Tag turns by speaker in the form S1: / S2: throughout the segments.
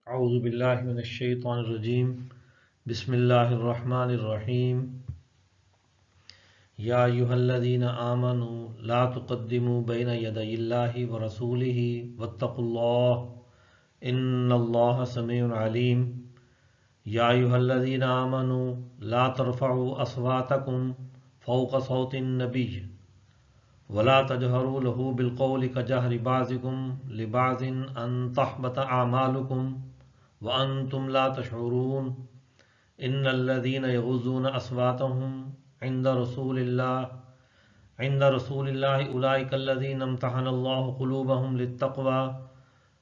S1: اعوذ باللہ من الشیطان الرجیم بسم اللہ الرحمن الرحیم یا ایہا الذین آمنوا لا تقدموا بین یدی اللہ ورسولہ واتقوا اللہ ان اللہ سمیع علیم یا ایہا الذین آمنوا لا ترفعوا اصواتکم فوق صوت النبی ولا تجهروا له بالقول كجهر بعضكم لبعض ان تحبط اعمالكم وانتم لا تشعرون ان الذين يغضون اصواتهم عند رسول الله اولئك الذين امتحن الله قلوبهم للتقوى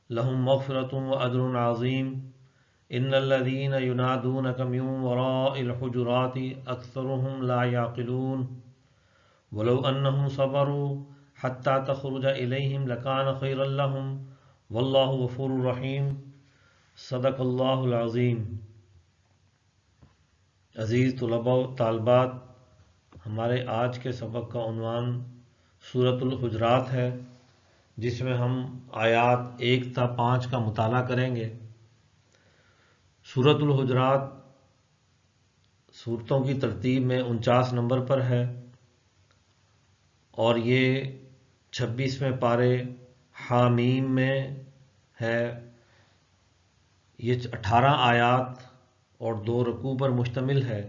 S1: لهم مغفرة واجر عظيم ان الذين ينادونك من وراء الحجرات اكثرهم لا يعقلون ولو انهم صبروا حتى تخرج اليهم لكان خيرا لهم والله غفور رحيم صدق اللہ العظیم۔ عزیز طلباء و طالبات، ہمارے آج کے سبق کا عنوان سورۃ الحجرات ہے، جس میں ہم آیات 1 تا 5 کا مطالعہ کریں گے۔ سورۃ الحجرات سورتوں کی ترتیب میں 49 نمبر پر ہے اور یہ 26ویں پارے حامیم میں ہے۔ یہ 18 آیات اور 2 رکوع پر مشتمل ہے۔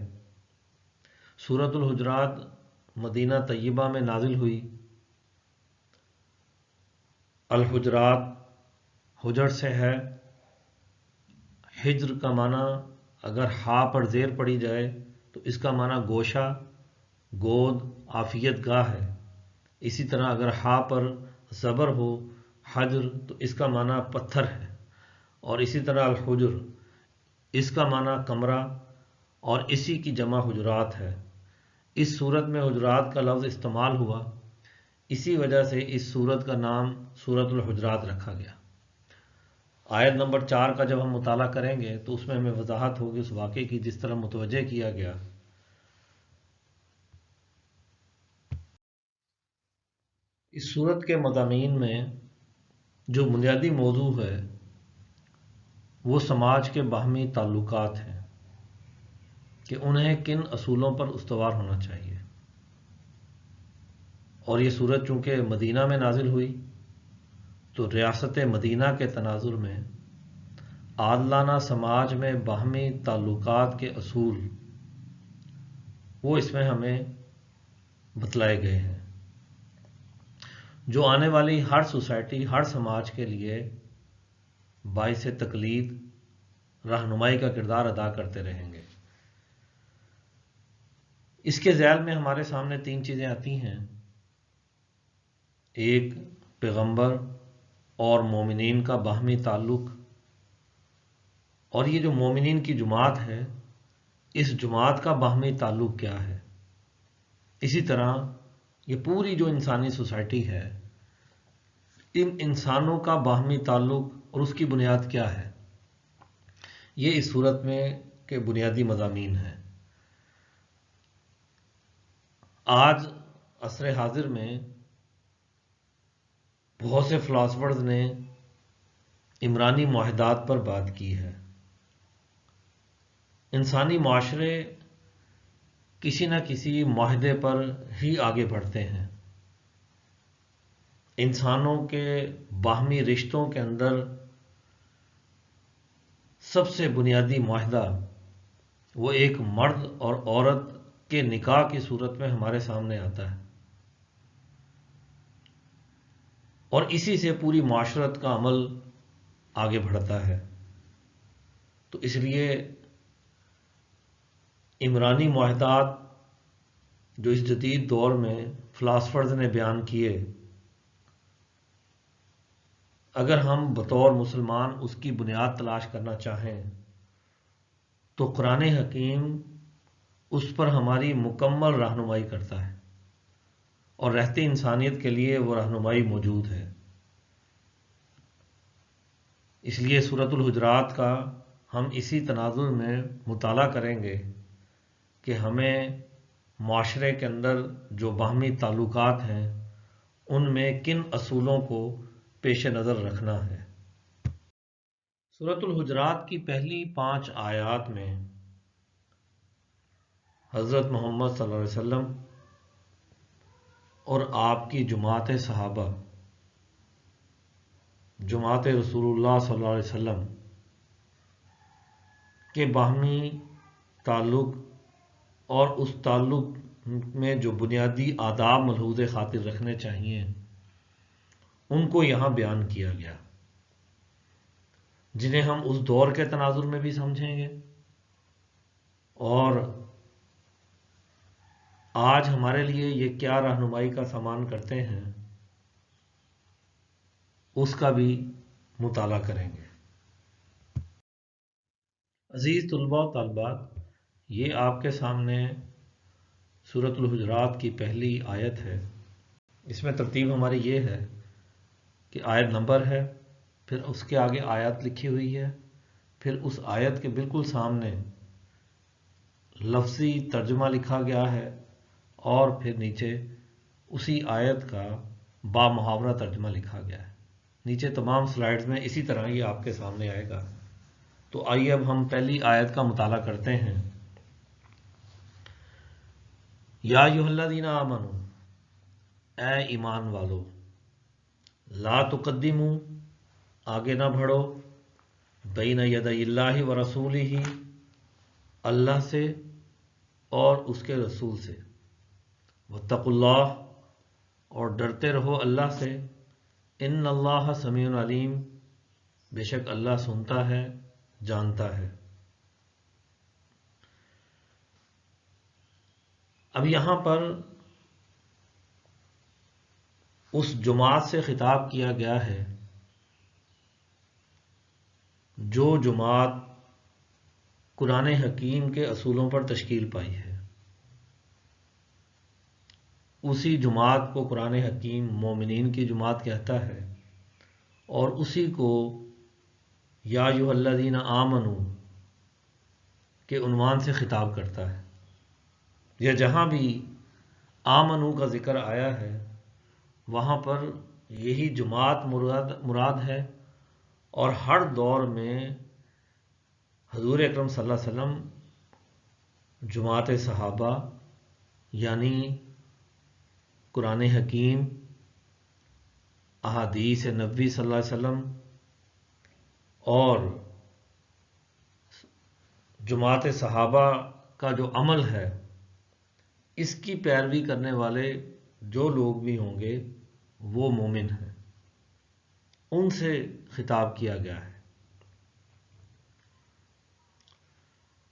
S1: سورۃ الحجرات مدینہ طیبہ میں نازل ہوئی۔ الحجرات حجر سے ہے۔ حجر کا معنی اگر ہا پر زیر پڑی جائے تو اس کا معنی گوشہ، گود، عافیت گاہ ہے۔ اسی طرح اگر ہا پر زبر ہو حجر تو اس کا معنی پتھر ہے، اور اسی طرح الحجر اس کا معنی کمرہ اور اسی کی جمع حجرات ہے۔ اس صورت میں حجرات کا لفظ استعمال ہوا، اسی وجہ سے اس صورت کا نام سورۃ الحجرات رکھا گیا۔ آیت نمبر 4 کا جب ہم مطالعہ کریں گے تو اس میں ہمیں وضاحت ہوگی اس واقعے کی جس طرح متوجہ کیا گیا۔ اس صورت کے مضامین میں جو بنیادی موضوع ہے وہ سماج کے باہمی تعلقات ہیں کہ انہیں کن اصولوں پر استوار ہونا چاہیے۔ اور یہ صورت چونکہ مدینہ میں نازل ہوئی تو ریاست مدینہ کے تناظر میں عادلانہ سماج میں باہمی تعلقات کے اصول وہ اس میں ہمیں بتلائے گئے ہیں، جو آنے والی ہر سوسائٹی، ہر سماج کے لیے باعث تقلید، رہنمائی کا کردار ادا کرتے رہیں گے۔ اس کے ذیل میں ہمارے سامنے 3 چیزیں آتی ہیں: ایک پیغمبر اور مومنین کا باہمی تعلق، اور یہ جو مومنین کی جماعت ہے اس جماعت کا باہمی تعلق کیا ہے۔ اسی طرح یہ پوری جو انسانی سوسائٹی ہے، ان انسانوں کا باہمی تعلق اور اس کی بنیاد کیا ہے۔ یہ اس صورت میں کے بنیادی مضامین ہیں۔ آج عصر حاضر میں بہت سے فلاسفرز نے عمرانی معاہدات پر بات کی ہے۔ انسانی معاشرے کسی نہ کسی معاہدے پر ہی آگے بڑھتے ہیں۔ انسانوں کے باہمی رشتوں کے اندر سب سے بنیادی معاہدہ وہ ایک مرد اور عورت کے نکاح کی صورت میں ہمارے سامنے آتا ہے، اور اسی سے پوری معاشرت کا عمل آگے بڑھتا ہے۔ تو اس لیے عمرانی معاہدات جو اس جدید دور میں فلاسفرز نے بیان کیے، اگر ہم بطور مسلمان اس کی بنیاد تلاش کرنا چاہیں تو قرآن حکیم اس پر ہماری مکمل رہنمائی کرتا ہے، اور رہتی انسانیت کے لیے وہ رہنمائی موجود ہے۔ اس لیے سورۃ الحجرات کا ہم اسی تناظر میں مطالعہ کریں گے کہ ہمیں معاشرے کے اندر جو باہمی تعلقات ہیں ان میں کن اصولوں کو پیش نظر رکھنا ہے۔ سورۃ الحجرات کی پہلی 5 آیات میں حضرت محمد صلی اللہ علیہ وسلم اور آپ کی جماعت صحابہ، جماعت رسول اللہ صلی اللہ علیہ وسلم کے باہمی تعلق اور اس تعلق میں جو بنیادی آداب ملحوظ خاطر رکھنے چاہیے ان کو یہاں بیان کیا گیا، جنہیں ہم اس دور کے تناظر میں بھی سمجھیں گے اور آج ہمارے لیے یہ کیا رہنمائی کا سامان کرتے ہیں اس کا بھی مطالعہ کریں گے۔ عزیز طلباء و طالبات، یہ آپ کے سامنے سورۃ الحجرات کی پہلی آیت ہے۔ اس میں ترتیب ہماری یہ ہے کہ آیت نمبر ہے، پھر اس کے آگے آیت لکھی ہوئی ہے، پھر اس آیت کے بالکل سامنے لفظی ترجمہ لکھا گیا ہے اور پھر نیچے اسی آیت کا با محاورہ ترجمہ لکھا گیا ہے۔ نیچے تمام سلائیڈز میں اسی طرح یہ آپ کے سامنے آئے گا۔ تو آئیے اب ہم پہلی آیت کا مطالعہ کرتے ہیں۔ یا ایھا الذین آمنوا، اے ایمان والو، لا تقدموا، آگے نہ بڑھو، بین یدی اللہ و رسولہ، اللہ سے اور اس کے رسول سے، واتقوا اللہ، اور ڈرتے رہو اللہ سے، ان اللہ سمیع علیم، بے شک اللہ سنتا ہے، جانتا ہے۔ اب یہاں پر اس جماعت سے خطاب کیا گیا ہے جو جماعت قرآن حکیم کے اصولوں پر تشکیل پائی ہے۔ اسی جماعت کو قرآن حکیم مومنین کی جماعت کہتا ہے اور اسی کو یا ایھا الذین آمنوا کے عنوان سے خطاب کرتا ہے۔ یا جہاں بھی آمنو کا ذکر آیا ہے وہاں پر یہی جماعت مراد ہے، اور ہر دور میں حضور اکرم صلی اللہ علیہ وسلم جماعت صحابہ یعنی قرآن حکیم، احادیث نبوی صلی اللہ علیہ وسلم اور جماعت صحابہ کا جو عمل ہے اس کی پیروی کرنے والے جو لوگ بھی ہوں گے وہ مومن ہیں، ان سے خطاب کیا گیا ہے۔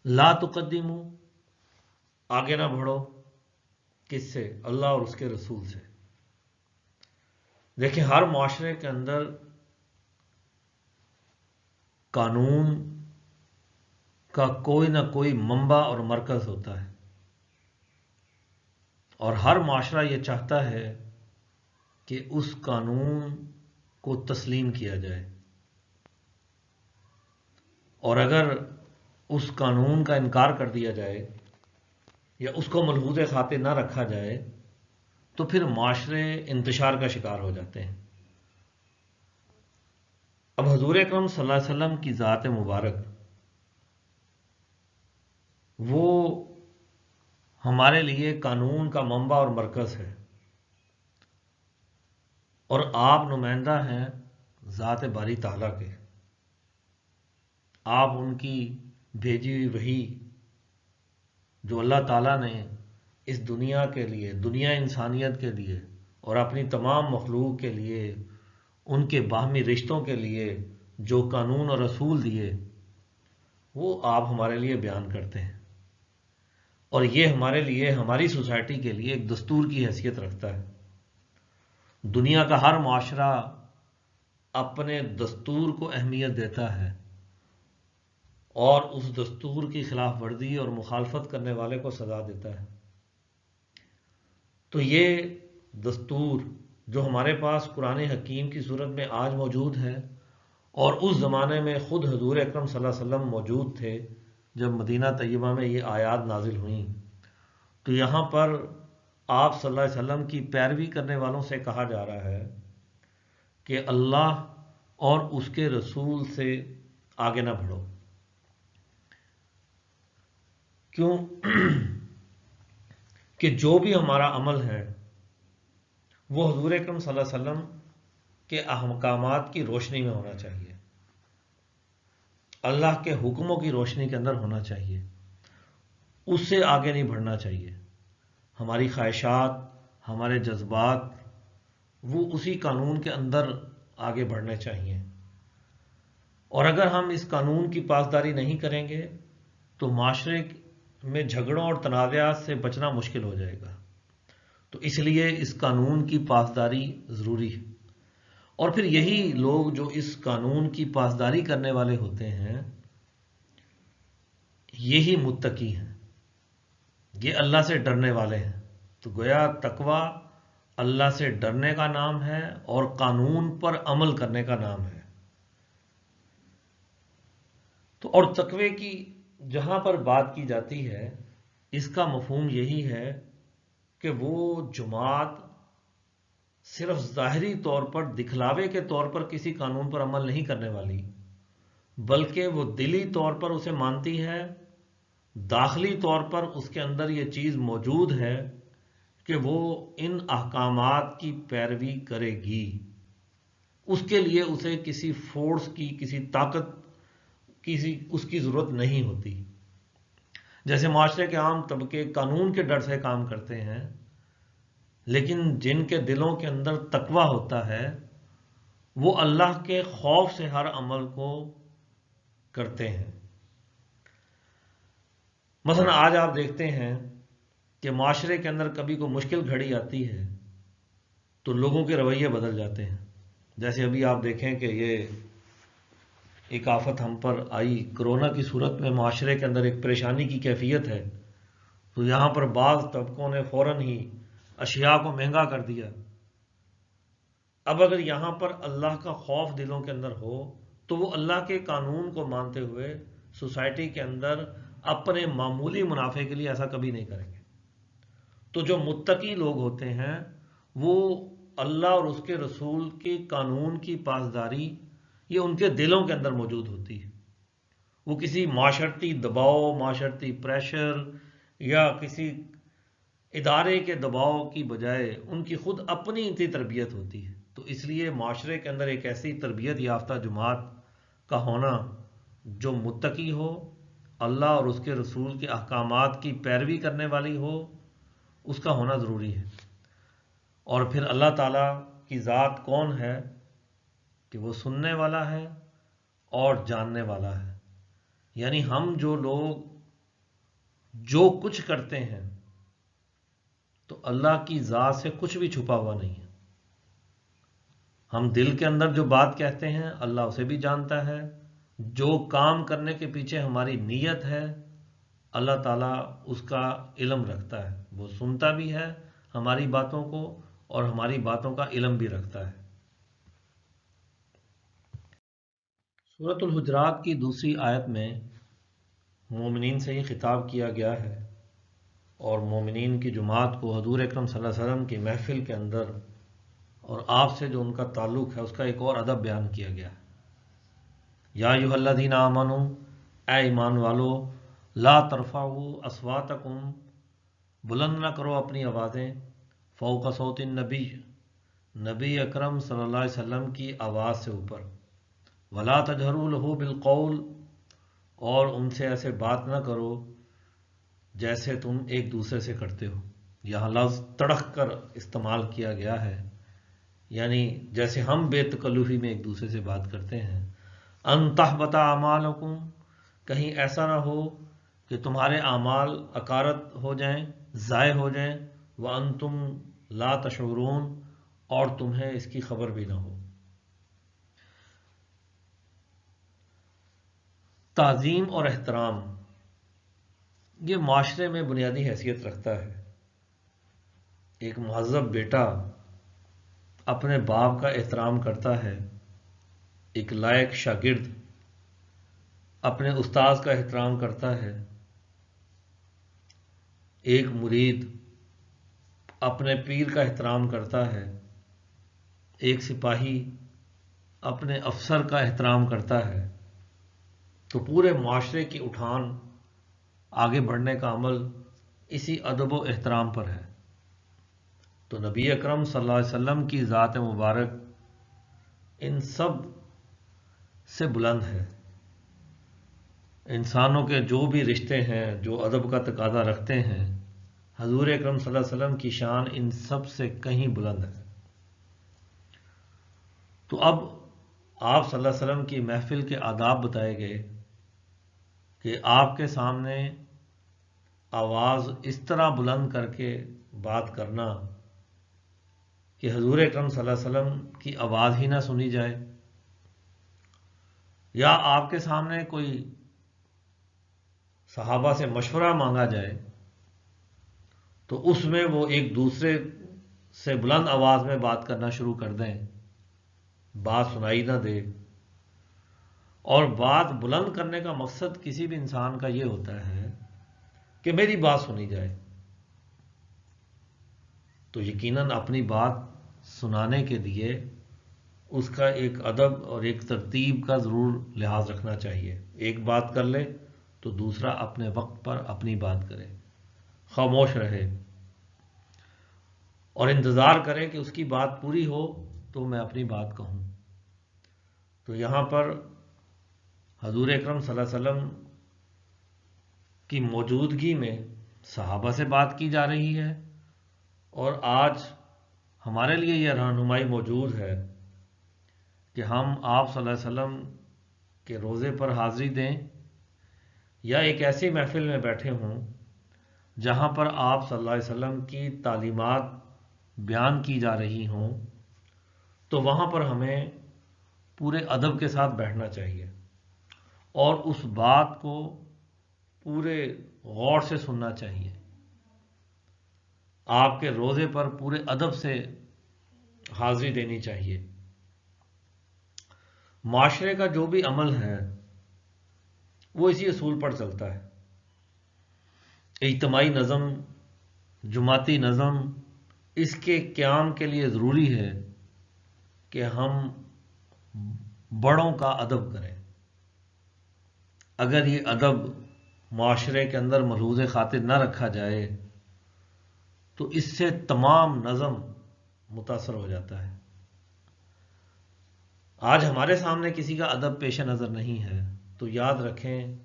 S1: لا تقدموا، آگے نہ بڑھو، کس سے؟ اللہ اور اس کے رسول سے۔ دیکھیں، ہر معاشرے کے اندر قانون کا کوئی نہ کوئی منبع اور مرکز ہوتا ہے، اور ہر معاشرہ یہ چاہتا ہے کہ اس قانون کو تسلیم کیا جائے، اور اگر اس قانون کا انکار کر دیا جائے یا اس کو ملحوظ خاطر نہ رکھا جائے تو پھر معاشرے انتشار کا شکار ہو جاتے ہیں۔ اب حضور اکرم صلی اللہ علیہ وسلم کی ذات مبارک وہ ہمارے لیے قانون کا منبع اور مرکز ہے، اور آپ نمائندہ ہیں ذات باری تعالیٰ کے۔ آپ ان کی بھیجی ہوئی وحی جو اللہ تعالیٰ نے اس دنیا کے لیے، دنیا انسانیت کے لیے اور اپنی تمام مخلوق کے لیے، ان کے باہمی رشتوں کے لیے جو قانون اور اصول دیے وہ آپ ہمارے لیے بیان کرتے ہیں، اور یہ ہمارے لیے، ہماری سوسائٹی کے لیے ایک دستور کی حیثیت رکھتا ہے۔ دنیا کا ہر معاشرہ اپنے دستور کو اہمیت دیتا ہے اور اس دستور کی خلاف ورزی اور مخالفت کرنے والے کو سزا دیتا ہے۔ تو یہ دستور جو ہمارے پاس قرآن حکیم کی صورت میں آج موجود ہے، اور اس زمانے میں خود حضور اکرم صلی اللہ علیہ وسلم موجود تھے جب مدینہ طیبہ میں یہ آیات نازل ہوئیں، تو یہاں پر آپ صلی اللہ علیہ وسلم کی پیروی کرنے والوں سے کہا جا رہا ہے کہ اللہ اور اس کے رسول سے آگے نہ بڑھو۔ کیوں؟ کہ جو بھی ہمارا عمل ہے وہ حضور اکرم صلی اللہ علیہ وسلم کے احکامات کی روشنی میں ہونا چاہیے، اللہ کے حکموں کی روشنی کے اندر ہونا چاہیے، اس سے آگے نہیں بڑھنا چاہیے۔ ہماری خواہشات، ہمارے جذبات، وہ اسی قانون کے اندر آگے بڑھنے چاہیے، اور اگر ہم اس قانون کی پاسداری نہیں کریں گے تو معاشرے میں جھگڑوں اور تنازعات سے بچنا مشکل ہو جائے گا۔ تو اس لیے اس قانون کی پاسداری ضروری ہے، اور پھر یہی لوگ جو اس قانون کی پاسداری کرنے والے ہوتے ہیں یہی متقی ہیں، یہ اللہ سے ڈرنے والے ہیں۔ تو گویا تقوی اللہ سے ڈرنے کا نام ہے اور قانون پر عمل کرنے کا نام ہے۔ تو اور تقوی کی جہاں پر بات کی جاتی ہے اس کا مفہوم یہی ہے کہ وہ جماعت صرف ظاہری طور پر، دکھلاوے کے طور پر کسی قانون پر عمل نہیں کرنے والی، بلکہ وہ دلی طور پر اسے مانتی ہے، داخلی طور پر اس کے اندر یہ چیز موجود ہے کہ وہ ان احکامات کی پیروی کرے گی۔ اس کے لیے اسے کسی فورس کی، کسی طاقت اس کی ضرورت نہیں ہوتی۔ جیسے معاشرے کے عام طبقے قانون کے ڈر سے کام کرتے ہیں، لیکن جن کے دلوں کے اندر تقوی ہوتا ہے وہ اللہ کے خوف سے ہر عمل کو کرتے ہیں۔ مثلا آج آپ دیکھتے ہیں کہ معاشرے کے اندر کبھی کوئی مشکل گھڑی آتی ہے تو لوگوں کے رویے بدل جاتے ہیں۔ جیسے ابھی آپ دیکھیں کہ یہ ایک آفت ہم پر آئی کرونا کی صورت میں، معاشرے کے اندر ایک پریشانی کی کیفیت ہے، تو یہاں پر بعض طبقوں نے فوراً ہی اشیاء کو مہنگا کر دیا۔ اب اگر یہاں پر اللہ کا خوف دلوں کے اندر ہو تو وہ اللہ کے قانون کو مانتے ہوئے سوسائٹی کے اندر اپنے معمولی منافع کے لیے ایسا کبھی نہیں کریں گے۔ تو جو متقی لوگ ہوتے ہیں وہ اللہ اور اس کے رسول کے قانون کی پاسداری یہ ان کے دلوں کے اندر موجود ہوتی ہے۔ وہ کسی معاشرتی دباؤ، معاشرتی پریشر یا کسی ادارے کے دباؤ کی بجائے ان کی خود اپنی انتی تربیت ہوتی ہے۔ تو اس لیے معاشرے کے اندر ایک ایسی تربیت یافتہ جماعت کا ہونا جو متقی ہو، اللہ اور اس کے رسول کے احکامات کی پیروی کرنے والی ہو، اس کا ہونا ضروری ہے۔ اور پھر اللہ تعالیٰ کی ذات کون ہے کہ وہ سننے والا ہے اور جاننے والا ہے، یعنی ہم جو لوگ جو کچھ کرتے ہیں تو اللہ کی ذات سے کچھ بھی چھپا ہوا نہیں ہے۔ ہم دل کے اندر جو بات کہتے ہیں اللہ اسے بھی جانتا ہے، جو کام کرنے کے پیچھے ہماری نیت ہے اللہ تعالیٰ اس کا علم رکھتا ہے، وہ سنتا بھی ہے ہماری باتوں کو اور ہماری باتوں کا علم بھی رکھتا ہے۔ سورۃ الحجرات کی دوسری آیت میں مومنین سے ہی خطاب کیا گیا ہے، اور مومنین کی جماعت کو حضور اکرم صلی اللہ علیہ وسلم کی محفل کے اندر اور آپ سے جو ان کا تعلق ہے اس کا ایک اور ادب بیان کیا گیا ہے۔ یا ایھا الذین آمنوا، اے ایمان والو، لا ترفعوا اصواتکم، بلند نہ کرو اپنی آوازیں، فوق صوت النبی، نبی اکرم صلی اللہ علیہ وسلم کی آواز سے اوپر، ولا تجہروا لہ بالقول، اور ان سے ایسے بات نہ کرو جیسے تم ایک دوسرے سے کرتے ہو۔ یہاں لفظ تڑک کر استعمال کیا گیا ہے، یعنی جیسے ہم بے تکلفی میں ایک دوسرے سے بات کرتے ہیں۔ ان تحبط اعمالکم، کہیں ایسا نہ ہو کہ تمہارے اعمال اکارت ہو جائیں، ضائع ہو جائیں، وانتم لا تشعرون، اور تمہیں اس کی خبر بھی نہ ہو۔ تعظیم اور احترام یہ معاشرے میں بنیادی حیثیت رکھتا ہے۔ ایک مہذب بیٹا اپنے باپ کا احترام کرتا ہے، ایک لائق شاگرد اپنے استاذ کا احترام کرتا ہے، ایک مرید اپنے پیر کا احترام کرتا ہے، ایک سپاہی اپنے افسر کا احترام کرتا ہے۔ تو پورے معاشرے کی اٹھان آگے بڑھنے کا عمل اسی ادب و احترام پر ہے۔ تو نبی اکرم صلی اللہ علیہ وسلم کی ذات مبارک ان سب سے بلند ہے۔ انسانوں کے جو بھی رشتے ہیں جو ادب کا تقاضا رکھتے ہیں، حضور اکرم صلی اللہ علیہ وسلم کی شان ان سب سے کہیں بلند ہے۔ تو اب آپ صلی اللہ علیہ وسلم کی محفل کے آداب بتائے گئے کہ آپ کے سامنے آواز اس طرح بلند کر کے بات کرنا کہ حضور اکرم صلی اللہ علیہ وسلم کی آواز ہی نہ سنی جائے، یا آپ کے سامنے کوئی صحابہ سے مشورہ مانگا جائے تو اس میں وہ ایک دوسرے سے بلند آواز میں بات کرنا شروع کر دیں، بات سنائی نہ دے۔ اور بات بلند کرنے کا مقصد کسی بھی انسان کا یہ ہوتا ہے کہ میری بات سنی جائے، تو یقیناً اپنی بات سنانے کے لیے اس کا ایک ادب اور ایک ترتیب کا ضرور لحاظ رکھنا چاہیے۔ ایک بات کر لے تو دوسرا اپنے وقت پر اپنی بات کرے، خاموش رہے اور انتظار کرے کہ اس کی بات پوری ہو تو میں اپنی بات کہوں۔ تو یہاں پر حضور اکرم صلی اللہ علیہ وسلم کی موجودگی میں صحابہ سے بات کی جا رہی ہے، اور آج ہمارے لیے یہ رہنمائی موجود ہے کہ ہم آپ صلی اللہ علیہ وسلم کے روضے پر حاضری دیں یا ایک ایسی محفل میں بیٹھے ہوں جہاں پر آپ صلی اللہ علیہ وسلم کی تعلیمات بیان کی جا رہی ہوں، تو وہاں پر ہمیں پورے ادب کے ساتھ بیٹھنا چاہیے اور اس بات کو پورے غور سے سننا چاہیے۔ آپ کے روضے پر پورے ادب سے حاضری دینی چاہیے۔ معاشرے کا جو بھی عمل ہے وہ اسی اصول پر چلتا ہے۔ اجتماعی نظم، جماعتی نظم، اس کے قیام کے لیے ضروری ہے کہ ہم بڑوں کا ادب کریں۔ اگر یہ ادب معاشرے کے اندر ملحوظ خاطر نہ رکھا جائے تو اس سے تمام نظم متاثر ہو جاتا ہے۔ آج ہمارے سامنے کسی کا ادب پیش نظر نہیں ہے تو یاد رکھیں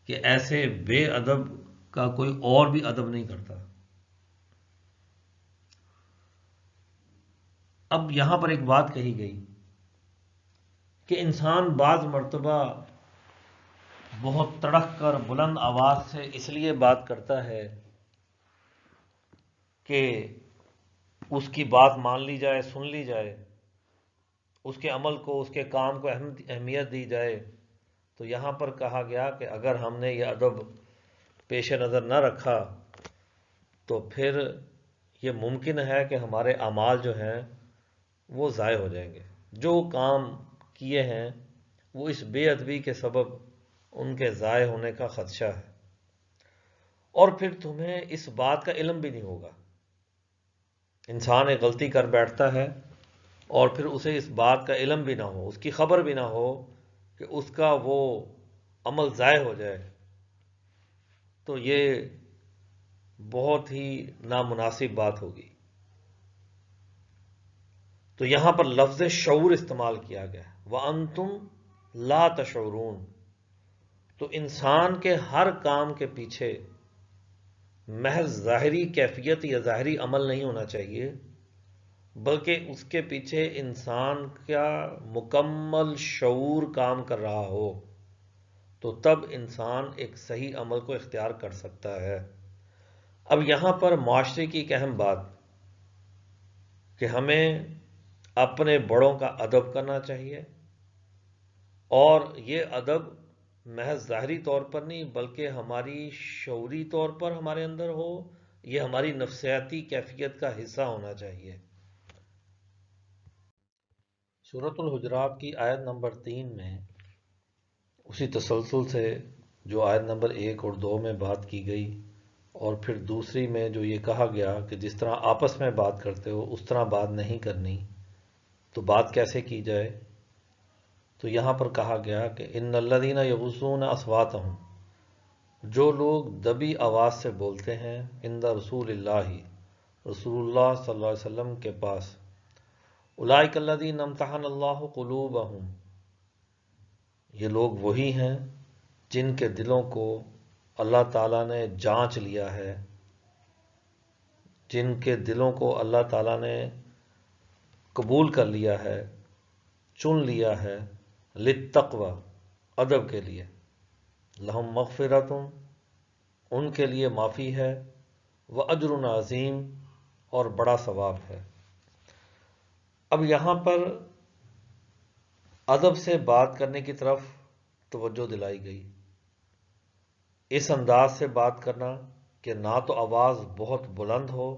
S1: کہ ایسے بے ادب کا کوئی اور بھی ادب نہیں کرتا۔ اب یہاں پر ایک بات کہی گئی کہ انسان بعض مرتبہ بہت تڑک کر بلند آواز سے اس لیے بات کرتا ہے کہ اس کی بات مان لی جائے، سن لی جائے، اس کے عمل کو، اس کے کام کو اہمیت دی جائے۔ تو یہاں پر کہا گیا کہ اگر ہم نے یہ ادب پیش نظر نہ رکھا تو پھر یہ ممکن ہے کہ ہمارے اعمال جو ہیں وہ ضائع ہو جائیں گے۔ جو کام کیے ہیں وہ اس بے ادبی کے سبب ان کے ضائع ہونے کا خدشہ ہے، اور پھر تمہیں اس بات کا علم بھی نہیں ہوگا۔ انسان ایک غلطی کر بیٹھتا ہے اور پھر اسے اس بات کا علم بھی نہ ہو، اس کی خبر بھی نہ ہو کہ اس کا وہ عمل ضائع ہو جائے، تو یہ بہت ہی نامناسب بات ہوگی۔ تو یہاں پر لفظ شعور استعمال کیا گیا ہے، وَأَنْتُمْ لَا تَشْعُرُونَ۔ تو انسان کے ہر کام کے پیچھے محض ظاہری کیفیت یا ظاہری عمل نہیں ہونا چاہیے، بلکہ اس کے پیچھے انسان کا مکمل شعور کام کر رہا ہو، تو تب انسان ایک صحیح عمل کو اختیار کر سکتا ہے۔ اب یہاں پر معاشرے کی ایک اہم بات کہ ہمیں اپنے بڑوں کا ادب کرنا چاہیے، اور یہ ادب محض ظاہری طور پر نہیں بلکہ ہماری شعوری طور پر ہمارے اندر ہو، یہ ہماری نفسیاتی کیفیت کا حصہ ہونا چاہیے۔ سورۃ الحجرات کی آیت نمبر 3 میں اسی تسلسل سے جو آیت نمبر 1 اور 2 میں بات کی گئی، اور پھر دوسری میں جو یہ کہا گیا کہ جس طرح آپس میں بات کرتے ہو اس طرح بات نہیں کرنی، تو بات کیسے کی جائے؟ تو یہاں پر کہا گیا کہ ان الذین یغضون اصواتہم، جو لوگ دبی آواز سے بولتے ہیں، عند رسول اللہ، رسول اللہ صلی اللہ علیہ وسلم کے پاس، اولئک الذین امتحن اللہ قلوبہم، یہ لوگ وہی ہیں جن کے دلوں کو اللہ تعالیٰ نے جانچ لیا ہے، جن کے دلوں کو اللہ تعالیٰ نے قبول کر لیا ہے، چن لیا ہے، للتقوی، ادب کے لیے، لہم مغفرۃ، ان کے لیے معافی ہے، واجر عظیم، اور بڑا ثواب ہے۔ اب یہاں پر ادب سے بات کرنے کی طرف توجہ دلائی گئی، اس انداز سے بات کرنا کہ نہ تو آواز بہت بلند ہو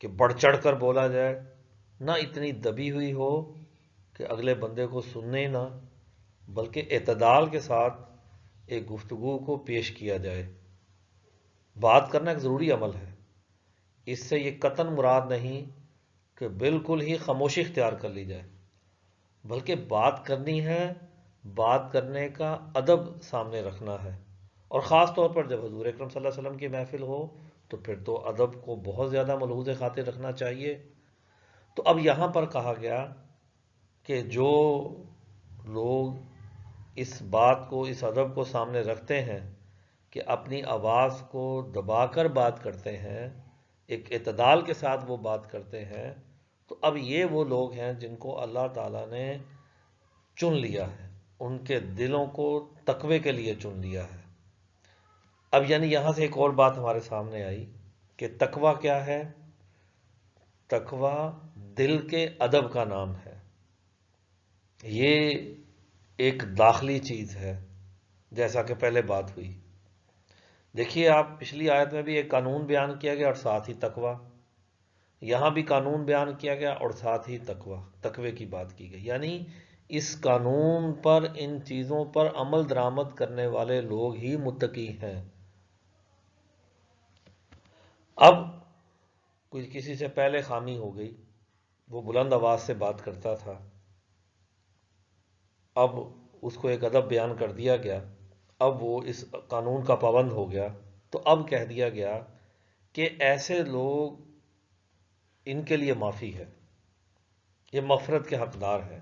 S1: کہ بڑھ چڑھ کر بولا جائے، نہ اتنی دبی ہوئی ہو کہ اگلے بندے کو سننے نہ، بلکہ اعتدال کے ساتھ ایک گفتگو کو پیش کیا جائے۔ بات کرنا ایک ضروری عمل ہے، اس سے یہ قطعاً مراد نہیں کہ بالکل ہی خاموشی اختیار کر لی جائے، بلکہ بات کرنی ہے، بات کرنے کا ادب سامنے رکھنا ہے، اور خاص طور پر جب حضور اکرم صلی اللہ علیہ وسلم کی محفل ہو تو پھر تو ادب کو بہت زیادہ ملحوظ خاطر رکھنا چاہیے۔ تو اب یہاں پر کہا گیا کہ جو لوگ اس بات کو، اس ادب کو سامنے رکھتے ہیں کہ اپنی آواز کو دبا کر بات کرتے ہیں، ایک اعتدال کے ساتھ وہ بات کرتے ہیں، تو اب یہ وہ لوگ ہیں جن کو اللہ تعالیٰ نے چن لیا ہے، ان کے دلوں کو تقوی کے لیے چن لیا ہے۔ اب یعنی یہاں سے ایک اور بات ہمارے سامنے آئی کہ تقوی کیا ہے؟ تقوی دل کے ادب کا نام ہے، یہ ایک داخلی چیز ہے، جیسا کہ پہلے بات ہوئی۔ دیکھیے آپ، پچھلی آیت میں بھی ایک قانون بیان کیا گیا اور ساتھ ہی تقوی، یہاں بھی قانون بیان کیا گیا اور ساتھ ہی تقوی کی بات کی گئی، یعنی اس قانون پر، ان چیزوں پر عمل درآمد کرنے والے لوگ ہی متقی ہیں۔ اب کوئی کسی سے پہلے خامی ہو گئی، وہ بلند آواز سے بات کرتا تھا، اب اس کو ایک ادب بیان کر دیا گیا، اب وہ اس قانون کا پابند ہو گیا، تو اب کہہ دیا گیا کہ ایسے لوگ، ان کے لیے معافی ہے، یہ مغفرت کے حقدار ہیں۔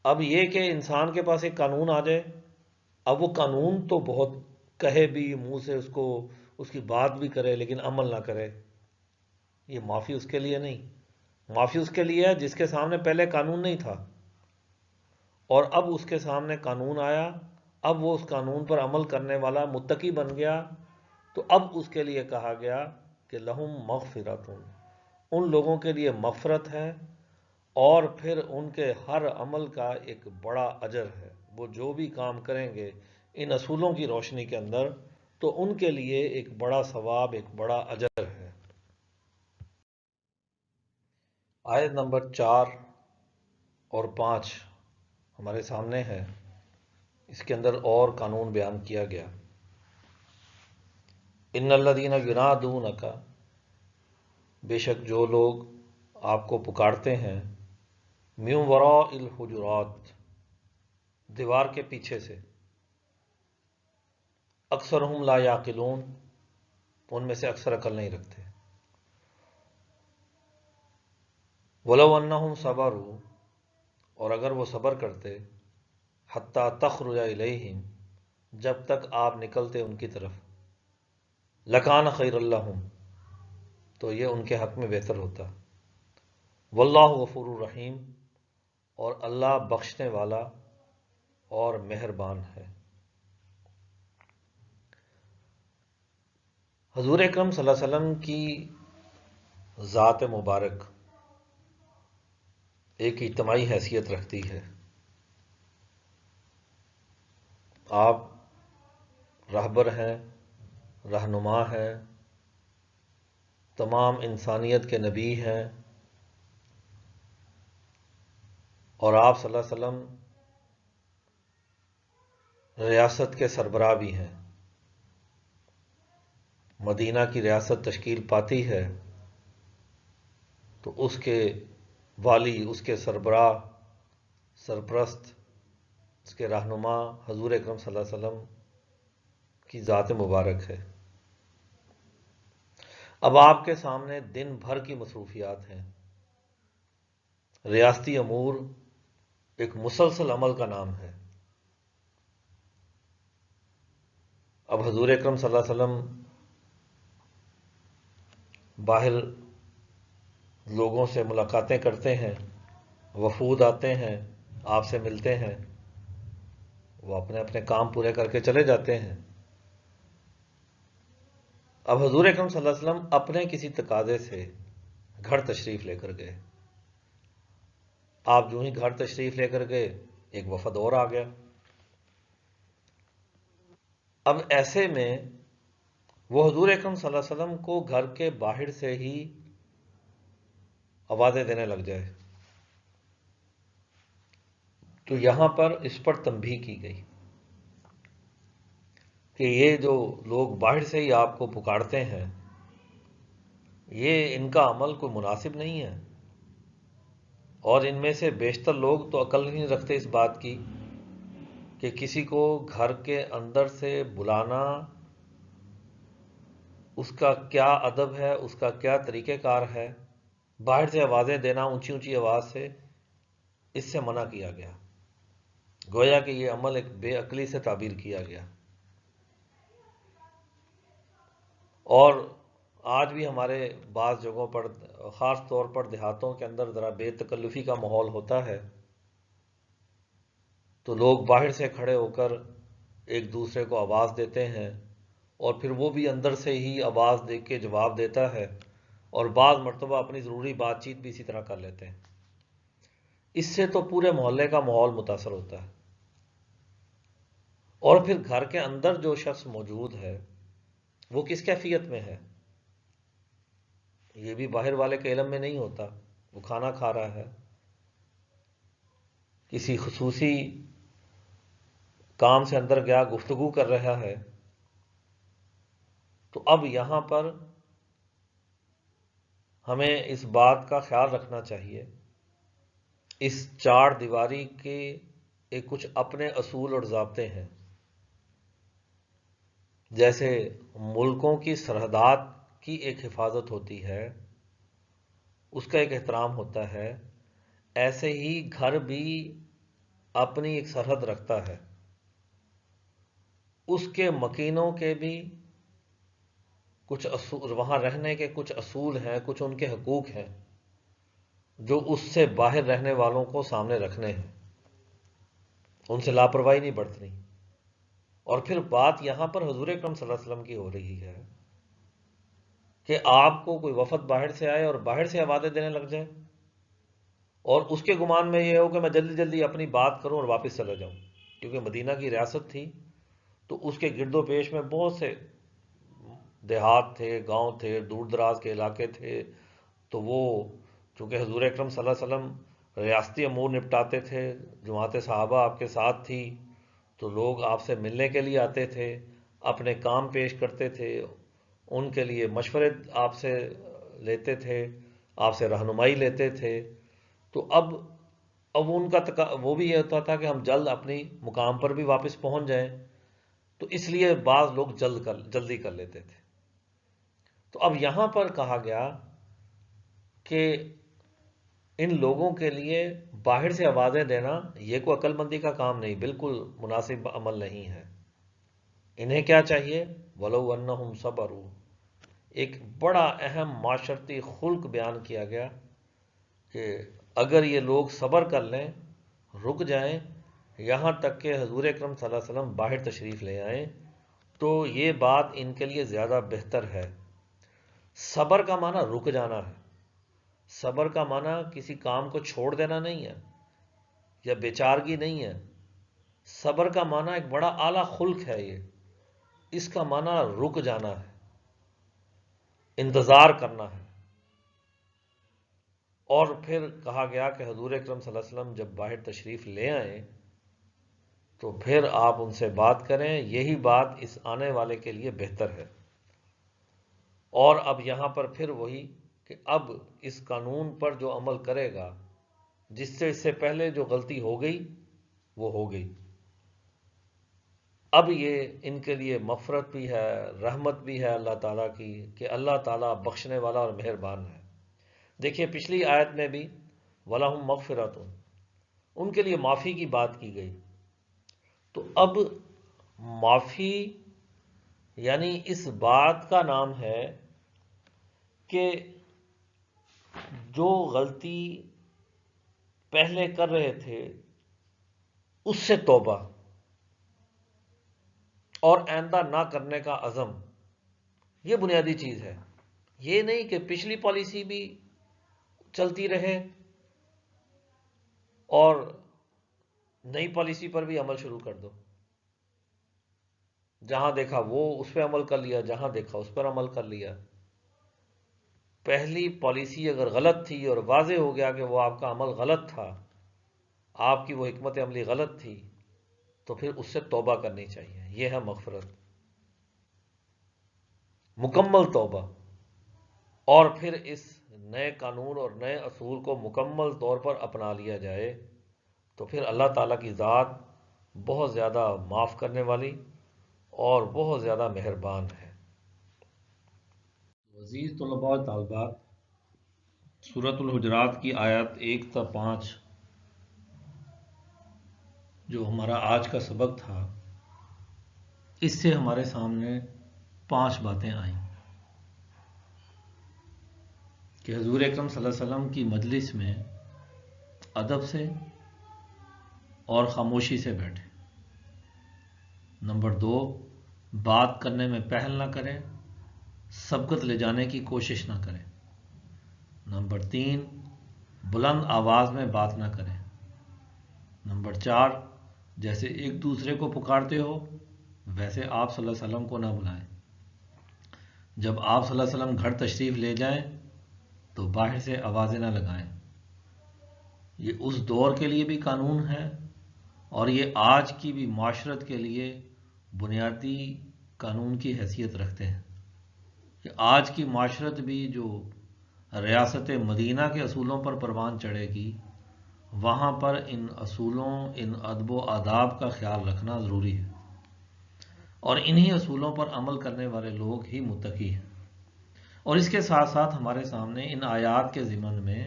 S1: اب یہ کہ انسان کے پاس ایک قانون آ جائے، اب وہ قانون تو بہت کہے بھی، منہ سے اس کو، اس کی بات بھی کرے، لیکن عمل نہ کرے، یہ معافی اس کے لیے نہیں۔ معافی اس کے لیے ہے جس کے سامنے پہلے قانون نہیں تھا، اور اب اس کے سامنے قانون آیا، اب وہ اس قانون پر عمل کرنے والا متقی بن گیا، تو اب اس کے لیے کہا گیا کہ لہم مغفرۃ، ان لوگوں کے لیے مغفرت ہے، اور پھر ان کے ہر عمل کا ایک بڑا اجر ہے، وہ جو بھی کام کریں گے ان اصولوں کی روشنی کے اندر، تو ان کے لیے ایک بڑا ثواب، ایک بڑا اجر ہے۔ آیت نمبر 4 اور 5 ہمارے سامنے ہے، اس کے اندر اور قانون بیان کیا گیا۔ ان الذین ینادونک، بے شک جو لوگ آپ کو پکارتے ہیں، من وراء الحجرات، دیوار کے پیچھے سے، اکثرہم لا یعقلون، ان میں سے اکثر عقل نہیں رکھتے، ولو انہم صبروا، اور اگر وہ صبر کرتے، حتی تخرج الیہم، جب تک آپ نکلتے ان کی طرف، لکان خیر لہم، تو یہ ان کے حق میں بہتر ہوتا، واللہ غفور الرحیم، اور اللہ بخشنے والا اور مہربان ہے۔ حضور اکرم صلی اللہ علیہ وسلم کی ذات مبارک ایک اجتماعی حیثیت رکھتی ہے، آپ رہبر ہیں، رہنما ہیں، تمام انسانیت کے نبی ہیں، اور آپ صلی اللہ علیہ وسلم ریاست کے سربراہ بھی ہیں۔ مدینہ کی ریاست تشکیل پاتی ہے تو اس کے والی، اس کے سربراہ، سرپرست، اس کے رہنما حضور اکرم صلی اللہ علیہ وسلم کی ذات مبارک ہے۔ اب آپ کے سامنے دن بھر کی مصروفیات ہیں۔ ریاستی امور ایک مسلسل عمل کا نام ہے۔ اب حضور اکرم صلی اللہ علیہ وسلم باہر لوگوں سے ملاقاتیں کرتے ہیں، وفود آتے ہیں، آپ سے ملتے ہیں، وہ اپنے اپنے کام پورے کر کے چلے جاتے ہیں۔ اب حضور اکرم صلی اللہ علیہ وسلم اپنے کسی تقاضے سے گھر تشریف لے کر گئے۔ آپ جو ہی گھر تشریف لے کر گئے، ایک وفد اور آ گیا۔ اب ایسے میں وہ حضور اکرم صلی اللہ علیہ وسلم کو گھر کے باہر سے ہی آوازیں دینے لگ جائے، تو یہاں پر اس پر تنبیہ کی گئی کہ یہ جو لوگ باہر سے ہی آپ کو پکارتے ہیں، یہ ان کا عمل کوئی مناسب نہیں ہے، اور ان میں سے بیشتر لوگ تو عقل نہیں رکھتے اس بات کی کہ کسی کو گھر کے اندر سے بلانا اس کا کیا ادب ہے، اس کا کیا طریقہ کار ہے۔ باہر سے آوازیں دینا اونچی اونچی آواز سے، اس سے منع کیا گیا، گویا کہ یہ عمل ایک بے عقلی سے تعبیر کیا گیا۔ اور آج بھی ہمارے بعض جگہوں پر، خاص طور پر دیہاتوں کے اندر ذرا بے تکلفی کا ماحول ہوتا ہے، تو لوگ باہر سے کھڑے ہو کر ایک دوسرے کو آواز دیتے ہیں، اور پھر وہ بھی اندر سے ہی آواز دے کے جواب دیتا ہے، اور بعض مرتبہ اپنی ضروری بات چیت بھی اسی طرح کر لیتے ہیں۔ اس سے تو پورے محلے کا ماحول متاثر ہوتا ہے، اور پھر گھر کے اندر جو شخص موجود ہے وہ کس کیفیت میں ہے، یہ بھی باہر والے کے علم میں نہیں ہوتا۔ وہ کھانا کھا رہا ہے، کسی خصوصی کام سے اندر گیا، گفتگو کر رہا ہے، تو اب یہاں پر ہمیں اس بات کا خیال رکھنا چاہیے، اس چار دیواری کے ایک کچھ اپنے اصول اور ضابطے ہیں۔ جیسے ملکوں کی سرحدات کی ایک حفاظت ہوتی ہے، اس کا ایک احترام ہوتا ہے، ایسے ہی گھر بھی اپنی ایک سرحد رکھتا ہے، اس کے مکینوں کے بھی کچھ اصول، وہاں رہنے کے کچھ اصول ہیں، کچھ ان کے حقوق ہیں جو اس سے باہر رہنے والوں کو سامنے رکھنے ہیں، ان سے لاپرواہی نہیں برتنی۔ اور پھر بات یہاں پر حضور اکرم صلی اللہ علیہ وسلم کی ہو رہی ہے کہ آپ کو کوئی وفد باہر سے آئے اور باہر سے آوازیں دینے لگ جائے، اور اس کے گمان میں یہ ہو کہ میں جلدی جلدی اپنی بات کروں اور واپس چلا جاؤں، کیونکہ مدینہ کی ریاست تھی تو اس کے گرد و پیش میں بہت سے دیہات تھے، گاؤں تھے، دور دراز کے علاقے تھے، تو وہ چونکہ حضور اکرم صلی اللہ علیہ وسلم ریاستی امور نپٹاتے تھے، جماعت صحابہ آپ کے ساتھ تھی، تو لوگ آپ سے ملنے کے لیے آتے تھے، اپنے کام پیش کرتے تھے، ان کے لیے مشورے آپ سے لیتے تھے، آپ سے رہنمائی لیتے تھے، تو اب ان کا وہ بھی یہ ہوتا تھا کہ ہم جلد اپنی مقام پر بھی واپس پہنچ جائیں، تو اس لیے بعض لوگ جلدی کر لیتے تھے۔ تو اب یہاں پر کہا گیا کہ ان لوگوں کے لیے باہر سے آوازیں دینا یہ کوئی عقل مندی کا کام نہیں، بالکل مناسب عمل نہیں ہے۔ انہیں کیا چاہیے؟ وَلَوْ أَنَّهُمْ صَبَرُوا، ایک بڑا اہم معاشرتی خلق بیان کیا گیا کہ اگر یہ لوگ صبر کر لیں، رک جائیں، یہاں تک کہ حضور اکرم صلی اللہ علیہ وسلم باہر تشریف لے آئیں، تو یہ بات ان کے لیے زیادہ بہتر ہے۔ صبر کا معنی رک جانا ہے، صبر کا معنی کسی کام کو چھوڑ دینا نہیں ہے، یا بیچارگی نہیں ہے۔ صبر کا معنی ایک بڑا اعلیٰ خلق ہے، اس کا معنی رک جانا ہے، انتظار کرنا ہے۔ اور پھر کہا گیا کہ حضور اکرم صلی اللہ علیہ وسلم جب باہر تشریف لے آئیں تو پھر آپ ان سے بات کریں، یہی بات اس آنے والے کے لیے بہتر ہے۔ اور اب یہاں پر پھر وہی کہ اب اس قانون پر جو عمل کرے گا جس سے اس سے پہلے جو غلطی ہو گئی وہ ہو گئی. اب یہ ان کے لیے مغفرت بھی ہے، رحمت بھی ہے اللہ تعالیٰ کی، کہ اللہ تعالیٰ بخشنے والا اور مہربان ہے. دیکھیے پچھلی آیت میں بھی وَلَهُمْ مَغْفِرَةٌ، ان کے لیے معافی کی بات کی گئی. تو اب معافی یعنی اس بات کا نام ہے کہ جو غلطی پہلے کر رہے تھے اس سے توبہ اور آئندہ نہ کرنے کا عزم، یہ بنیادی چیز ہے. یہ نہیں کہ پچھلی پالیسی بھی چلتی رہے اور نئی پالیسی پر بھی عمل شروع کر دو، جہاں دیکھا وہ اس پہ عمل کر لیا، جہاں دیکھا اس پر عمل کر لیا. پہلی پالیسی اگر غلط تھی اور واضح ہو گیا کہ وہ آپ کا عمل غلط تھا، آپ کی وہ حکمت عملی غلط تھی، تو پھر اس سے توبہ کرنی چاہیے. یہ ہے مغفرت، مکمل توبہ. اور پھر اس نئے قانون اور نئے اصول کو مکمل طور پر اپنا لیا جائے تو پھر اللہ تعالیٰ کی ذات بہت زیادہ معاف کرنے والی اور بہت زیادہ مہربان ہے. عزیز طلباء و طالبات، سورۃ الحجرات کی آیت 1 تا 5 جو ہمارا آج کا سبق تھا، اس سے ہمارے سامنے 5 باتیں آئیں کہ حضور اکرم صلی اللہ علیہ وسلم کی مجلس میں ادب سے اور خاموشی سے بیٹھیں. نمبر 2، بات کرنے میں پہل نہ کریں، سبقت لے جانے کی کوشش نہ کریں. نمبر 3، بلند آواز میں بات نہ کریں. نمبر 4، جیسے ایک دوسرے کو پکارتے ہو ویسے آپ صلی اللہ علیہ وسلم کو نہ بلائیں. جب آپ صلی اللہ علیہ وسلم گھر تشریف لے جائیں تو باہر سے آوازیں نہ لگائیں. یہ اس دور کے لیے بھی قانون ہے اور یہ آج کی بھی معاشرت کے لیے بنیادی قانون کی حیثیت رکھتے ہیں کہ آج کی معاشرت بھی جو ریاست مدینہ کے اصولوں پر پروان چڑھے گی، وہاں پر ان اصولوں، ان ادب و آداب کا خیال رکھنا ضروری ہے، اور انہی اصولوں پر عمل کرنے والے لوگ ہی متقی ہیں. اور اس کے ساتھ ساتھ ہمارے سامنے ان آیات کے ضمن میں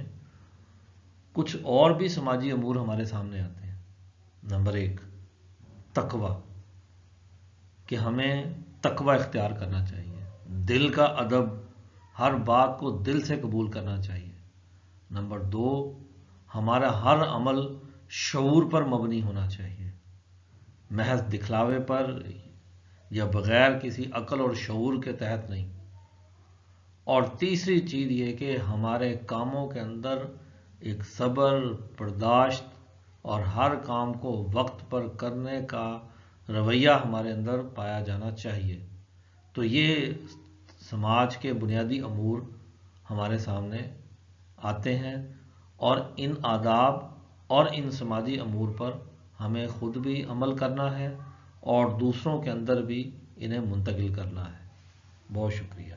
S1: کچھ اور بھی سماجی امور ہمارے سامنے آتے ہیں. نمبر 1، تقوی، کہ ہمیں تقوی اختیار کرنا چاہیے، دل کا ادب، ہر بات کو دل سے قبول کرنا چاہیے. نمبر 2، ہمارا ہر عمل شعور پر مبنی ہونا چاہیے، محض دکھلاوے پر یا بغیر کسی عقل اور شعور کے تحت نہیں. اور تیسری چیز یہ کہ ہمارے کاموں کے اندر ایک صبر، برداشت اور ہر کام کو وقت پر کرنے کا رویہ ہمارے اندر پایا جانا چاہیے. تو یہ سماج کے بنیادی امور ہمارے سامنے آتے ہیں، اور ان آداب اور ان سماجی امور پر ہمیں خود بھی عمل کرنا ہے اور دوسروں کے اندر بھی انہیں منتقل کرنا ہے. بہت شکریہ.